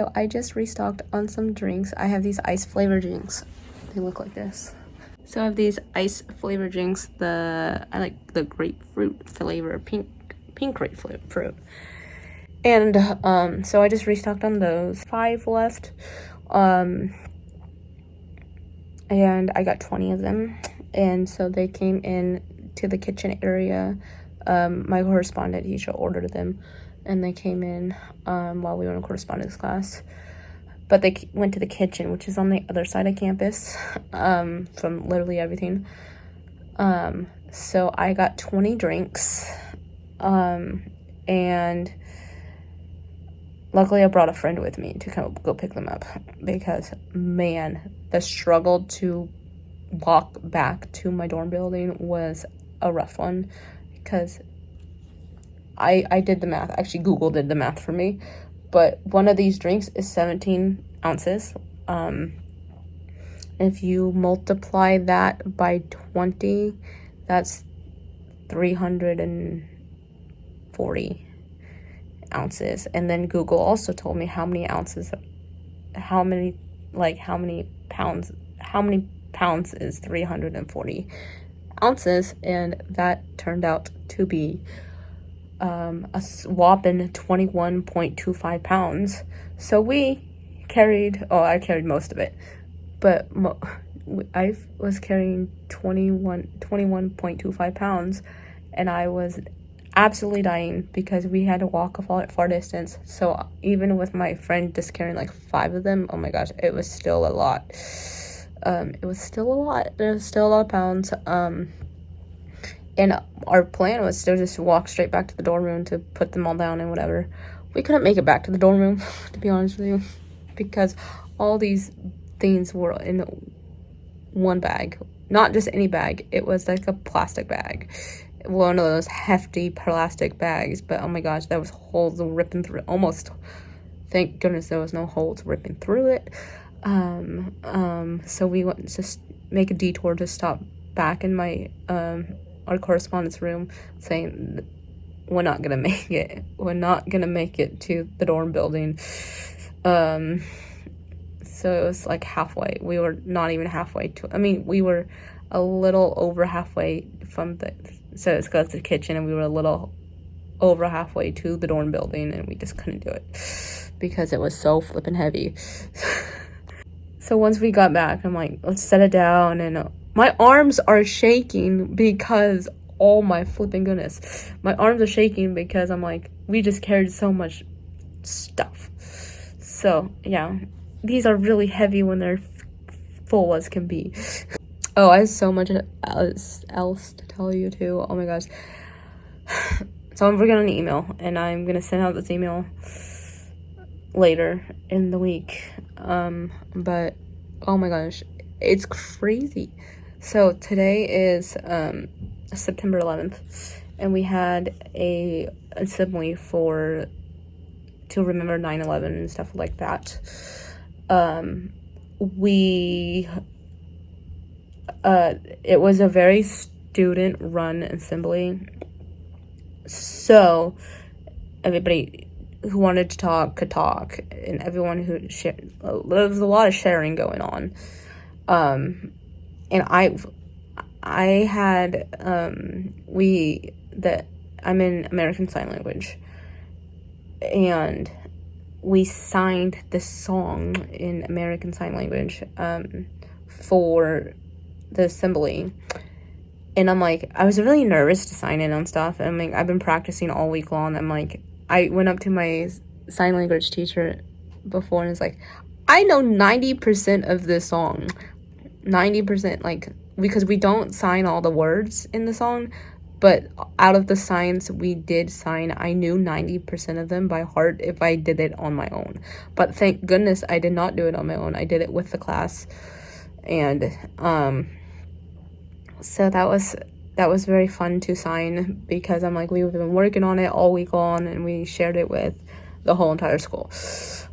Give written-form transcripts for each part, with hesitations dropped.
so I just restocked on some drinks. I have these ice flavored drinks. They look like this. So I have these ice flavored drinks. I like the grapefruit flavor, pink grapefruit. And so I just restocked on those. 5 left. And I got 20 of them. And so they came in to the kitchen area. My correspondent teacher ordered them, and they came in while we were in correspondence class. But they went to the kitchen, which is on the other side of campus, from literally everything. So I got 20 drinks, and luckily I brought a friend with me to come go pick them up, because, man, the struggle to walk back to my dorm building was a rough one, because I did the math. Actually, Google did the math for me. But one of these drinks is 17 ounces. If you multiply that by 20, that's 340 ounces. And then Google also told me how many pounds is 340 ounces, and that turned out to be a whopping 21.25 pounds. So I carried most of it, but I was carrying 21.25 pounds, and I was absolutely dying because we had to walk a far distance. So even with my friend just carrying like 5 of them, oh my gosh, it was still a lot. It was still a lot. There was still a lot of pounds. And our plan was to just walk straight back to the dorm room to put them all down and whatever. We couldn't make it back to the dorm room, to be honest with you, because all these things were in one bag. Not just any bag. It was like a plastic bag. One of those hefty plastic bags. But oh my gosh, there was holes ripping through it. Almost. Thank goodness there was no holes ripping through it. So we went to make a detour to stop back in our correspondence room, saying we're not gonna make it to the dorm building. So it was like halfway. We were not even halfway we were a little over halfway so it's close to the kitchen, and we were a little over halfway to the dorm building, and we just couldn't do it because it was so flippin' heavy. So once we got back, I'm like, let's set it down, and my arms are shaking because, oh my flipping goodness, my arms are shaking because I'm like, we just carried so much stuff. So yeah, these are really heavy when they're full as can be. Oh, I have so much else to tell you too. Oh my gosh. So I'm working on an email, and I'm gonna send out this email later in the week. But oh my gosh, it's crazy. So today is September 11th, and we had a assembly to remember 9/11 and stuff like that. It was a very student-run assembly, so everybody who wanted to talk could talk, and everyone who shared, there was a lot of sharing going on. And I had I'm in American Sign Language, and we signed this song in American Sign Language for the assembly. And I'm like, I was really nervous to sign in on stuff, and I'm like, I've been practicing all week long. I'm like, I went up to my sign language teacher before and was like, I know 90% of this song. 90%, like, because we don't sign all the words in the song, but out of the signs we did sign, I knew 90% of them by heart if I did it on my own. But thank goodness I did not do it on my own. I did it with the class. And so that was very fun to sign, because I'm like, we've been working on it all week long, and we shared it with the whole entire school.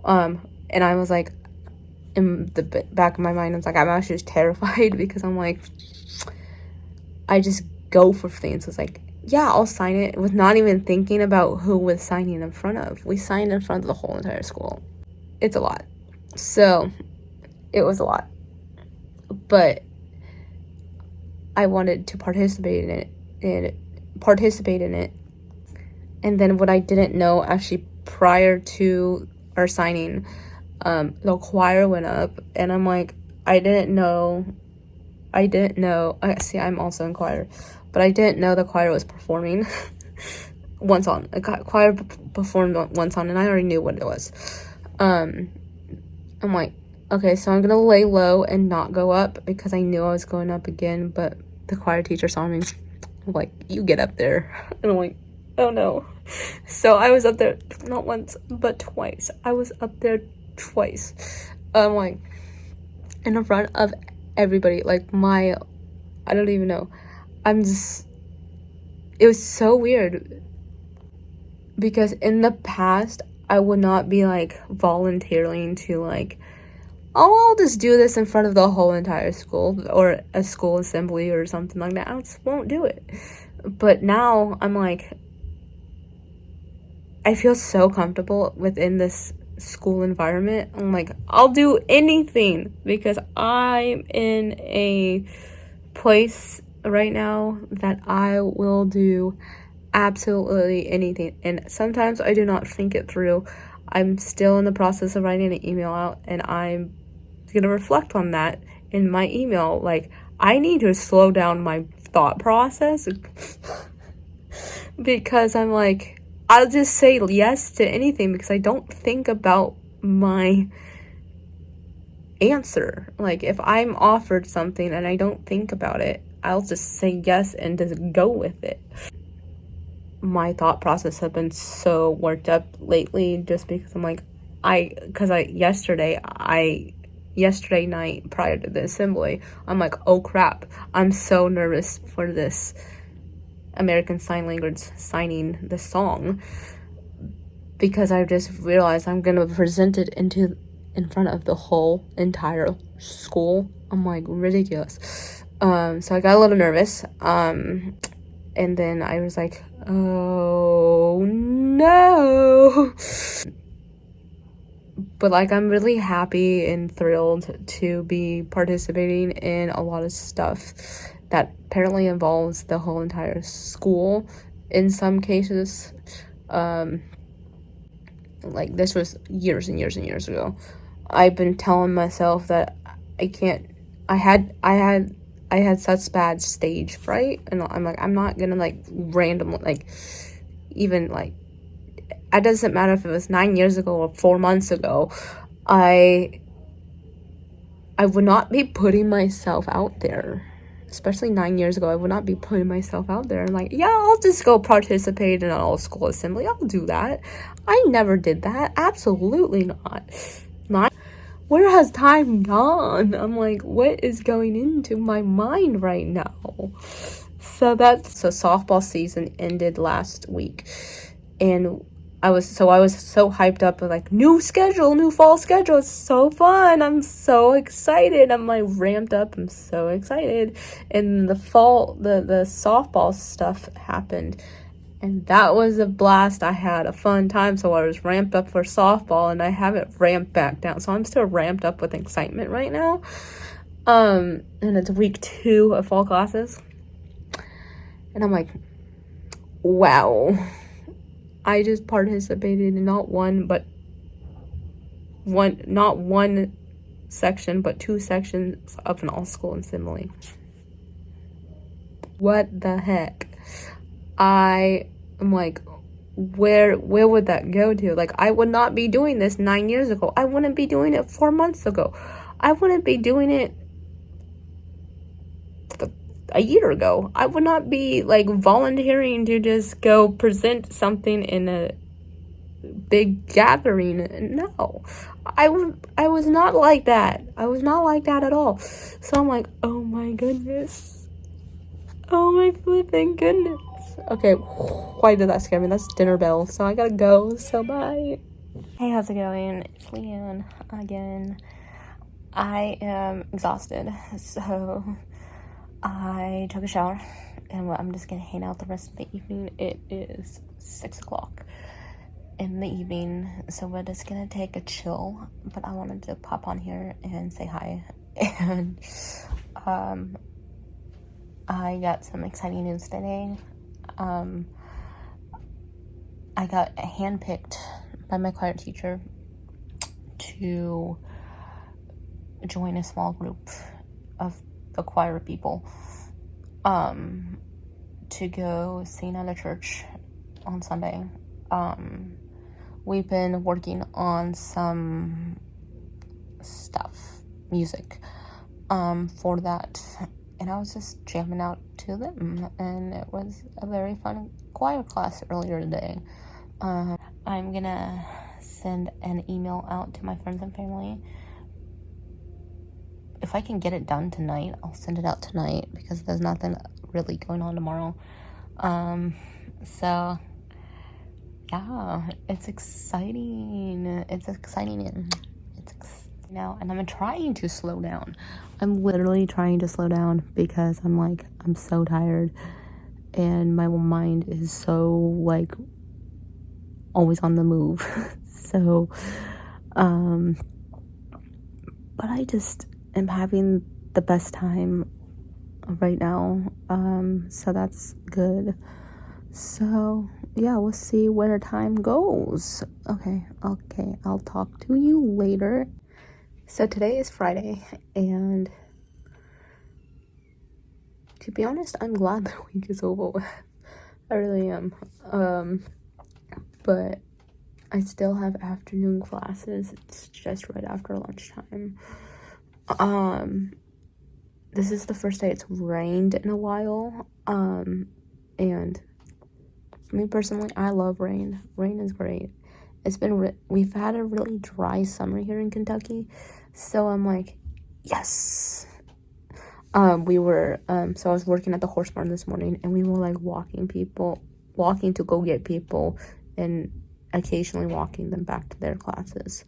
And I was like, in the back of my mind, I was like, I'm actually just terrified, because I'm like, I just go for things. It's like, yeah, I'll sign it, with not even thinking about who was signing in front of. We signed in front of the whole entire school. it's a lot. So it was a lot, but I wanted to participate in it. And then what I didn't know, actually, prior to our signing, the choir went up, and I'm like, I didn't know, see, I'm also in choir, but I didn't know the choir was performing one song. The choir performed one song, and I already knew what it was. I'm like, okay, so I'm gonna lay low and not go up, because I knew I was going up again, but the choir teacher saw me, like, you get up there. And I'm like, oh no. So I was up there not once but twice. I was up there twice, like, in front of everybody, like, I don't even know, it was so weird, because in the past I would not be like volunteering to, like, oh, I'll just do this in front of the whole entire school, or a school assembly or something like that. I just won't do it. But now I'm like, I feel so comfortable within this school environment. I'm like, I'll do anything, because I'm in a place right now that I will do absolutely anything. And sometimes I do not think it through. I'm still in the process of writing an email out, and I'm gonna reflect on that in my email. Like, I need to slow down my thought process because I'm like, I'll just say yes to anything, because I don't think about my answer. Like, if I'm offered something and I don't think about it, I'll just say yes and just go with it. My thought process has been so worked up lately, just because I'm like, yesterday night prior to the assembly, I'm like, oh crap, I'm so nervous for this American Sign Language signing the song, because I just realized I'm gonna present it in front of the whole entire school. I'm like, ridiculous. So I got a little nervous, and then I was like, oh no. But, like, I'm really happy and thrilled to be participating in a lot of stuff that apparently involves the whole entire school in some cases. Like, this was years and years and years ago. I've been telling myself that I had such bad stage fright, and I'm like, I'm not gonna, like, randomly, like, even, like, it doesn't matter if it was 9 years ago or 4 months ago, I would not be putting myself out there. Especially 9 years ago, I would not be putting myself out there and like, yeah, I'll just go participate in an all-school assembly. I'll do that. I never did that. Absolutely not. Where has time gone? I'm like, what is going into my mind right now? So softball season ended last week, and I was so hyped up, like, new fall schedule, it's so fun, I'm so excited, I'm like ramped up, I'm so excited. And the softball stuff happened, and that was a blast. I had a fun time, so I was ramped up for softball, and I haven't ramped back down, so I'm still ramped up with excitement right now. And it's week 2 of fall classes, and I'm like, wow, I just participated in not one section, but 2 sections of an all-school assembly. What the heck? I am like, where would that go to? Like, I would not be doing this 9 years ago. I wouldn't be doing it 4 months ago. I wouldn't be doing it a year ago. I would not be, like, volunteering to just go present something in a big gathering. No, I was not like that. I was not like that at all. So I'm like, oh my goodness. Oh my flipping goodness. Okay, why did that scare me? That's dinner bell, so I gotta go. So bye. Hey, how's it going? It's Leanne again. I am exhausted, so I took a shower, and I'm just gonna hang out the rest of the evening. It is 6 o'clock, in the evening, so we're just gonna take a chill, but I wanted to pop on here and say hi. And I got some exciting news today. I got handpicked by my choir teacher to join a small group of the choir people to go sing at a church on Sunday. We've been working on some stuff, music, for that, and I was just jamming out to them, and it was a very fun choir class earlier today. I'm gonna send an email out to my friends and family. If I can get it done tonight, I'll send it out tonight, because there's nothing really going on tomorrow. So yeah, it's exciting. Now, and I'm trying to slow down. I'm literally trying to slow down, because I'm so tired, and my mind is so always on the move. So but I just am having the best time right now, so that's good. So yeah, we'll see where time goes. Okay, I'll talk to you later. So today is Friday, and to be honest, I'm glad the week is over with. I really am. But I still have afternoon classes. It's just right after lunchtime. This is the first day it's rained in a while. And me personally, I love rain. Rain is great. We've had a really dry summer here in Kentucky, so I'm like, yes. So I was working at the horse barn this morning, and we were walking to go get people, and occasionally walking them back to their classes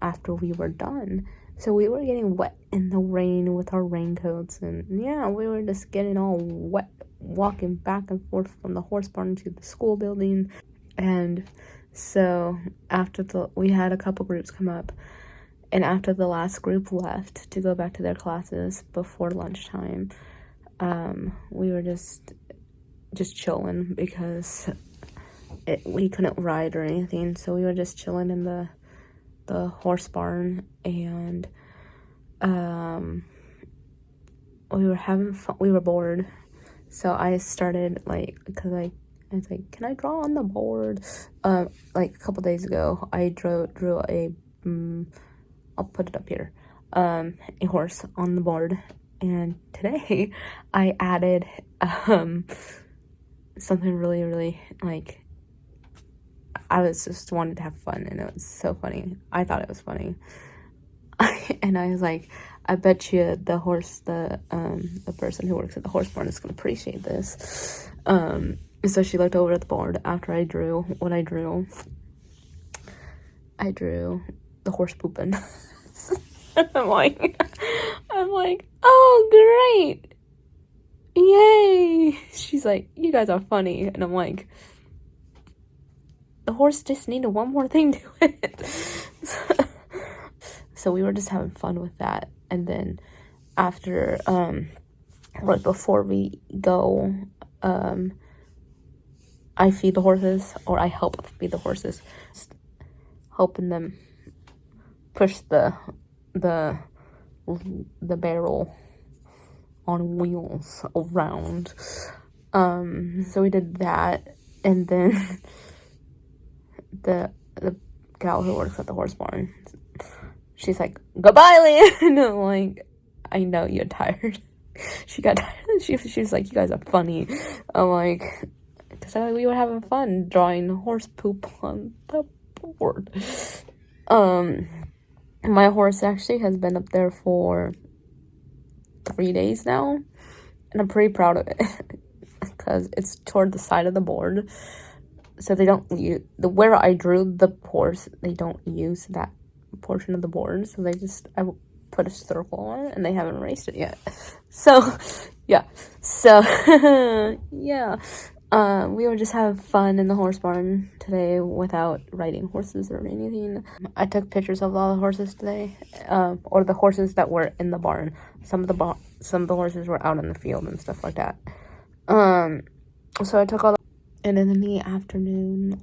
after we were done. So we were getting wet in the rain with our raincoats, and yeah, we were just getting all wet, walking back and forth from the horse barn to the school building. And so we had a couple groups come up, and after the last group left to go back to their classes before lunchtime, we were just chilling, because we couldn't ride or anything, so we were just chilling in the horse barn, and we were having fun. We were bored, so I started because I was like, can I draw on the board? A couple days ago, I drew a I'll put it up here, a horse on the board, and today I added something really, really I was just wanted to have fun, and it was so funny. I thought it was funny. And I was like, I bet you the person who works at the horse barn is going to appreciate this. So she looked over at the board after I drew what I drew. I drew the horse pooping. I'm like, oh, great. Yay. She's like, you guys are funny. And I'm like, the horse just needed one more thing to it. So we were just having fun with that. And then after, right before we go, I feed the horses, or I help feed the horses, just helping them push the barrel on wheels around. So we did that, and then the gal who works at the horse barn, she's like, goodbye, Leanne. And I'm like, I know you're tired. She got tired. She's like, you guys are funny. I'm like, because we were having fun drawing horse poop on the board. My horse actually has been up there for 3 days now, and I'm pretty proud of it, because it's toward the side of the board, so they don't use where I drew the horse, they don't use that portion of the board, so I put a circle on it, and they haven't erased it yet. So yeah, yeah. We would just have fun in the horse barn today without riding horses or anything. I took pictures of all the horses today, or the horses that were in the barn. Some of the horses were out in the field and stuff like that. So I took all the, and then in the afternoon,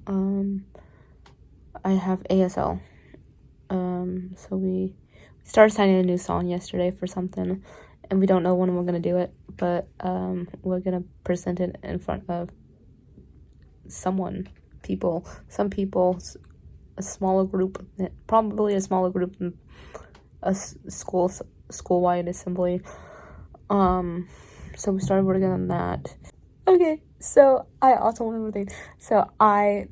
I have ASL. So we started signing a new song yesterday for something, and we don't know when we're gonna do it, but we're gonna present it in front of some people, a smaller group, probably a smaller group than a school-wide assembly. So we started working on that. Okay, so I also one more thing. So I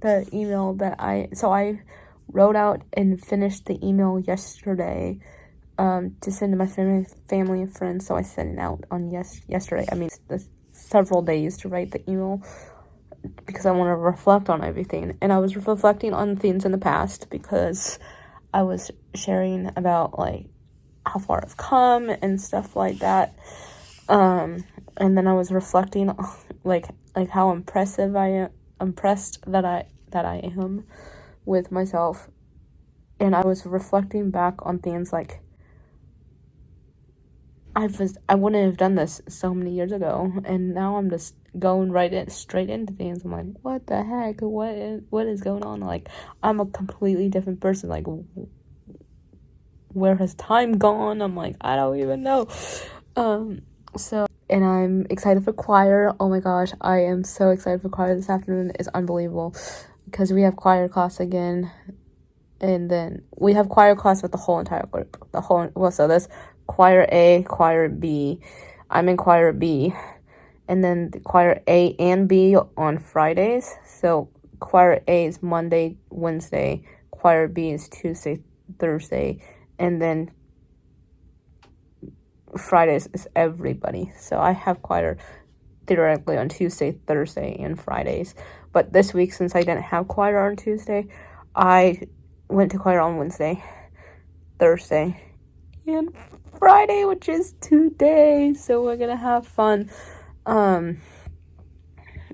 wrote out and finished the email yesterday to send to my family and friends. So I sent it out on yesterday. I mean, several days to write the email because I want to reflect on everything. And I was reflecting on things in the past because I was sharing about like how far I've come and stuff like that. And then I was reflecting like how impressed that I am with myself. And I was reflecting back on things like I wouldn't have done this so many years ago, and now I'm just going straight into things. I'm like, what the heck? What is going on? Like, I'm a completely different person. Like, where has time gone? I'm like, I don't even know. And I'm excited for choir. Oh my gosh, I am so excited for choir this afternoon. It's unbelievable because we have choir class again. And then we have choir class with the whole entire group. So there's choir A, choir B. I'm in choir B. And then the choir A and B on Fridays. So choir A is Monday, Wednesday. Choir B is Tuesday, Thursday. And then Fridays is everybody. So I have choir theoretically on Tuesday, Thursday, and Fridays. But this week, since I didn't have choir on Tuesday, I went to choir on Wednesday, Thursday, and Friday, which is today. So we're gonna have fun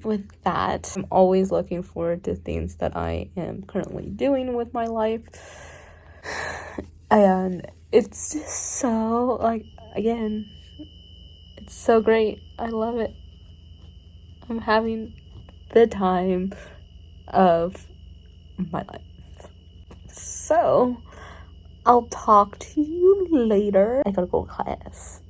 with that. I'm always looking forward to things that I am currently doing with my life. And it's just so, like, again, it's so great. I love it. I'm having the time of my life. So, I'll talk to you later. I gotta go to class.